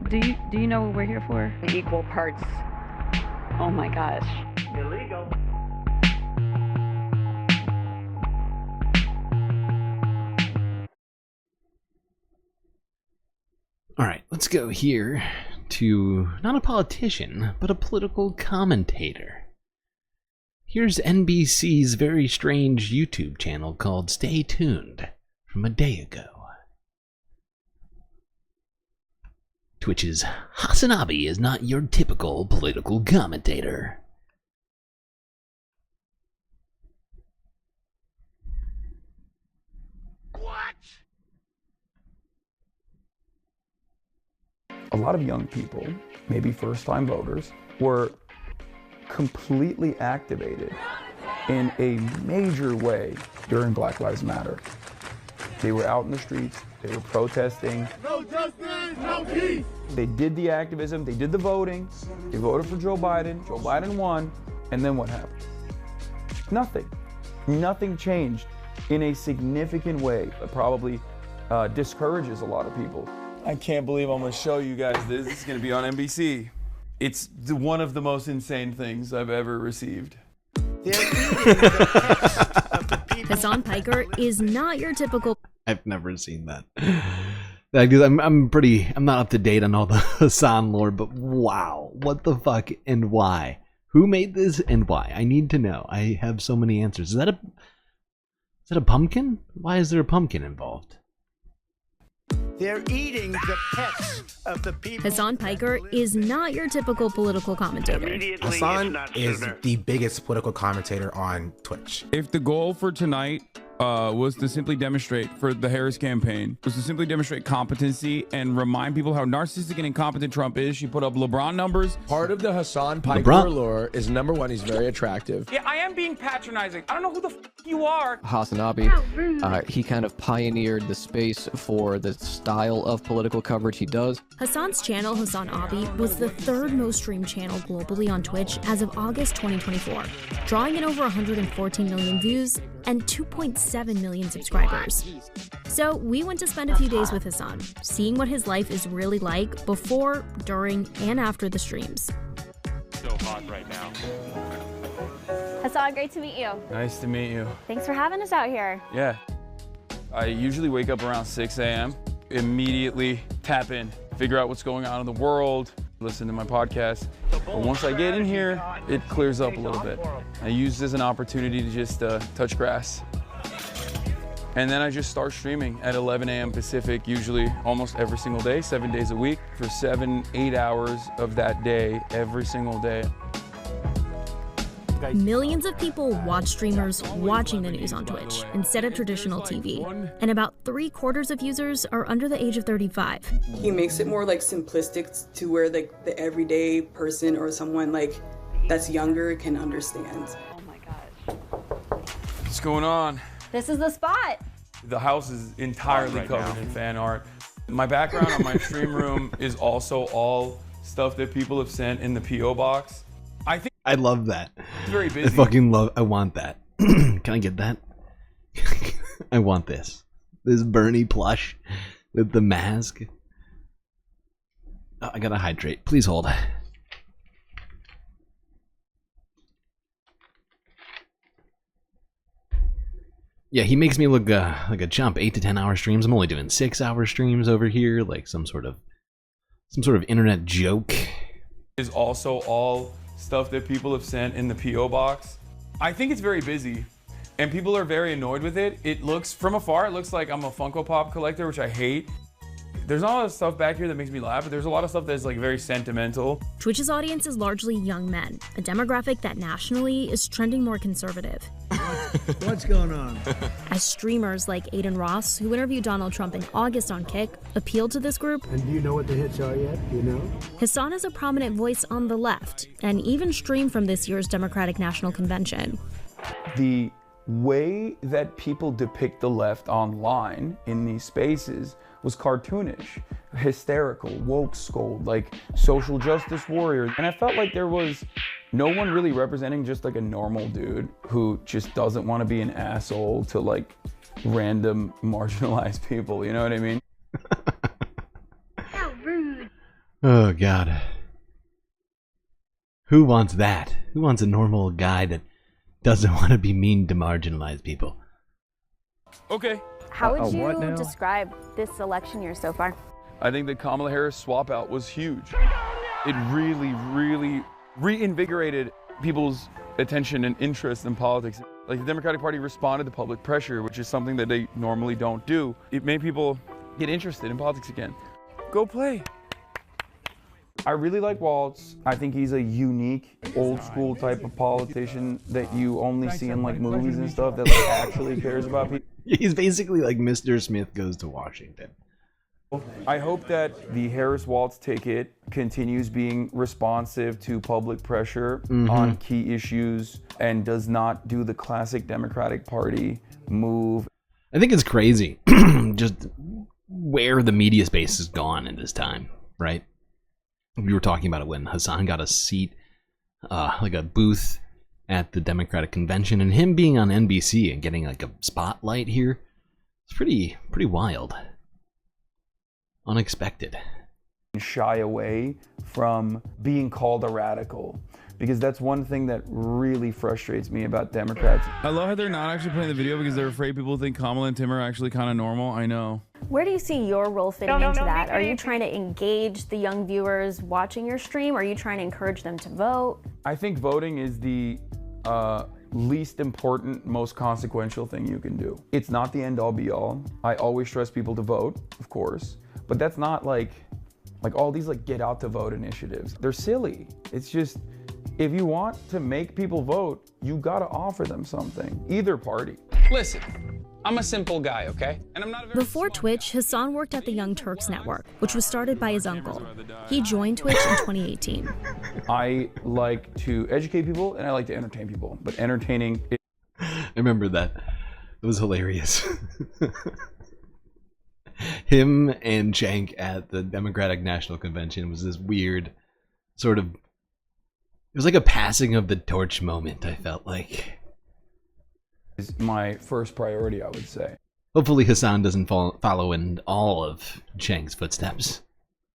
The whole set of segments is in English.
Do you know what we're here for? Equal parts. Oh my gosh. Illegal. All right, let's go here to not a politician, but a political commentator. Here's NBC's very strange YouTube channel called Stay Tuned from a day ago. Twitch's Hasanabi is not your typical political commentator. A lot of young people, maybe first-time voters, were completely activated in a major way during Black Lives Matter. They were out in the streets, they were protesting. No justice, no peace. They did the activism, they did the voting, they voted for Joe Biden won, and then what happened? Nothing. Nothing changed in a significant way that probably discourages a lot of people. I can't believe I'm gonna show you guys this. This is gonna be on NBC. It's one of the most insane things I've ever received. Hasan Piker is not your typical. I've never seen that. I'm not up to date on all the Hasan lore, but wow, what the fuck and why? Who made this and why? I need to know. I have so many answers. Is that a pumpkin? Why is there a pumpkin involved? They're eating the pets of the people. Hasan Piker is not your typical political commentator. Hasan is the biggest political commentator on Twitch. If the goal for tonight was to simply demonstrate for the Harris campaign, was to simply demonstrate competency and remind people how narcissistic and incompetent Trump is, she put up LeBron numbers. Part of the Hasan Piker lore is number one, he's very attractive. Yeah, I am being patronizing. I don't know who the you are. Hasanabi, he kind of pioneered the space for the style of political coverage he does. Hasan's channel, Hasanabi, was the third most streamed channel globally on Twitch as of August 2024, drawing in over 114 million views and 2.7 million subscribers. So we went to spend a few days with Hasan, seeing what his life is really like before, during, and after the streams. So hot right now. Hasan, great to meet you. Nice to meet you. Thanks for having us out here. Yeah. I usually wake up around 6 a.m., immediately tap in, figure out what's going on in the world, listen to my podcast. But once I get in here, it clears up a little bit. I use this as an opportunity to just touch grass. And then I just start streaming at 11 a.m. Pacific, usually almost every single day, 7 days a week, for 7-8 hours of that day, every single day. Millions of people watch streamers watching the news on Twitch instead of traditional TV, and about 3/4 of users are under the age of 35. He makes it more like simplistic to where like the everyday person or someone like that's younger can understand. Oh my gosh. What's going on? This is the spot. The house is entirely covered in fan art. My background on my stream room is also all stuff that people have sent in the P.O. box. I love that. It's very busy. I want that. Can I get that? I want this. This Bernie plush with the mask. Oh, I gotta hydrate. Please hold. Yeah, he makes me look like a chump. 8 to 10 hour streams. I'm only doing 6-hour streams over here, like some sort of internet joke. Is also all stuff that people have sent in the P.O. box. I think it's very busy, and people are very annoyed with it. It looks, from afar, it looks like I'm a Funko Pop collector, which I hate. There's not a lot of stuff back here that makes me laugh, but there's a lot of stuff that's like very sentimental. Twitch's audience is largely young men, a demographic that nationally is trending more conservative. What's going on? As streamers like Aiden Ross, who interviewed Donald Trump in August on Kick, appealed to this group. And do you know what the hits are yet? Do you know? Hasan is a prominent voice on the left, and even streamed from this year's Democratic National Convention. The way that people depict the left online in these spaces was cartoonish, hysterical, woke scold, like social justice warrior. And I felt like there was no one really representing just like a normal dude who just doesn't want to be an asshole to like random marginalized people, you know what I mean? How rude. Oh, God. Who wants that? Who wants a normal guy that doesn't want to be mean to marginalized people? Okay. How would you describe this election year so far? I think the Kamala Harris swap out was huge. It really, really reinvigorated people's attention and interest in politics. Like, the Democratic Party responded to public pressure, which is something that they normally don't do. It made people get interested in politics again. Go play. I really like Waltz. I think he's a unique, old school type of politician that you only see in like movies and stuff that like actually cares about people. He's basically like Mr. Smith Goes to Washington. I hope that the Harris-Waltz ticket continues being responsive to public pressure on key issues and does not do the classic Democratic Party move. I think it's crazy just where the media space has gone in this time, right? We were talking about it when Hasan got a seat, like a booth at the Democratic convention, and him being on NBC and getting like a spotlight here. It's pretty wild. Unexpected. Shy away from being called a radical, because that's one thing that really frustrates me about Democrats. I love how they're not actually playing the video because they're afraid people think Kamala and Tim are actually kind of normal. I know. Where do you see your role fitting into that? Are you trying to engage the young viewers watching your stream? Are you trying to encourage them to vote? I think voting is the least important, most consequential thing you can do. It's not the end-all be-all. I always stress people to vote, of course, but that's not like all these like get out to vote initiatives. They're silly. It's just, if you want to make people vote, you gotta offer them something, either party. Listen, I'm a simple guy, okay? And I'm not a very Before Twitch, Hasan worked at the Young Turks Network, which was started by his uncle. He joined Twitch in 2018. I like to educate people and I like to entertain people, but entertaining... I remember that. It was hilarious. Him and Cenk at the Democratic National Convention was this weird sort of... It was like a passing of the torch moment, I felt like. Is my first priority, I would say. Hopefully Hasan doesn't follow in all of Cenk's footsteps.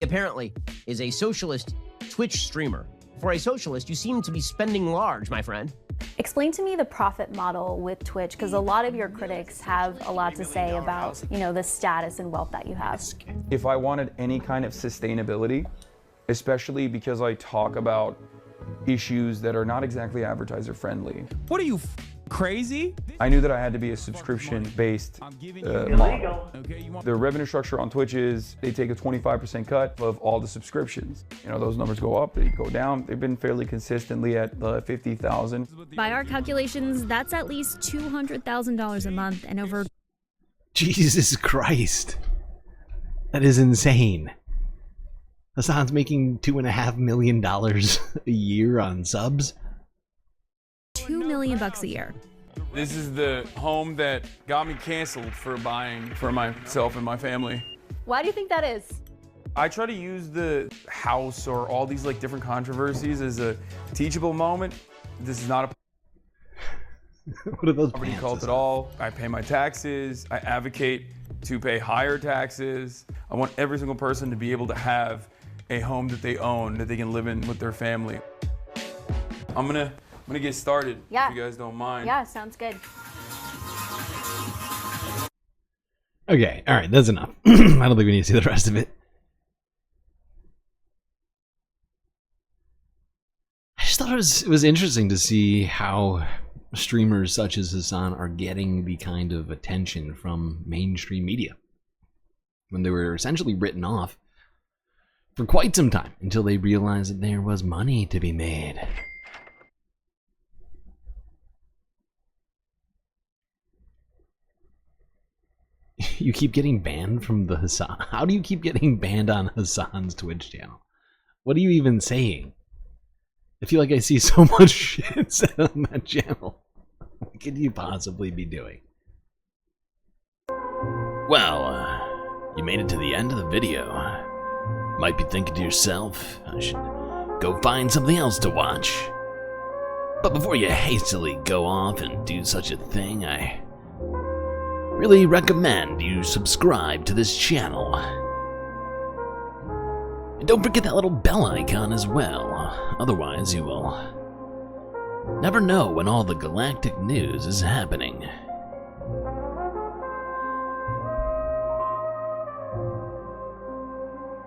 Apparently is a socialist Twitch streamer. For a socialist, you seem to be spending large, my friend. Explain to me the profit model with Twitch, because a lot of your critics have a lot to say about, you know, the status and wealth that you have. If I wanted any kind of sustainability, especially because I talk about issues that are not exactly advertiser friendly. What are you, crazy? I knew that I had to be a subscription-based model. The revenue structure on Twitch is they take a 25% cut of all the subscriptions. You know, those numbers go up, they go down. They've been fairly consistently at 50,000. By our calculations, that's at least $200,000 a month and over... Jesus Christ. That is insane. Hasan's making $2.5 million a year on subs. $2 million a year. This is the home that got me canceled for buying for myself and my family. Why do you think that is? I try to use the house or all these like different controversies as a teachable moment. This is not a what are those poverty cult at all. I pay my taxes. I advocate to pay higher taxes. I want every single person to be able to have a home that they own, that they can live in with their family. I'm gonna get started, if you guys don't mind. Yeah, sounds good. Okay, alright, that's enough. I don't think we need to see the rest of it. I just thought it was interesting to see how streamers such as Hasan are getting the kind of attention from mainstream media when they were essentially written off for quite some time until they realized that there was money to be made. You keep getting banned from the Hasan. How do you keep getting banned on Hasan's Twitch channel? What are you even saying? I feel like I see so much shit said on that channel. What could you possibly be doing? Well, you made it to the end of the video. Might be thinking to yourself, I should go find something else to watch. But before you hastily go off and do such a thing, I really recommend you subscribe to this channel. And don't forget that little bell icon as well, otherwise you will never know when all the galactic news is happening.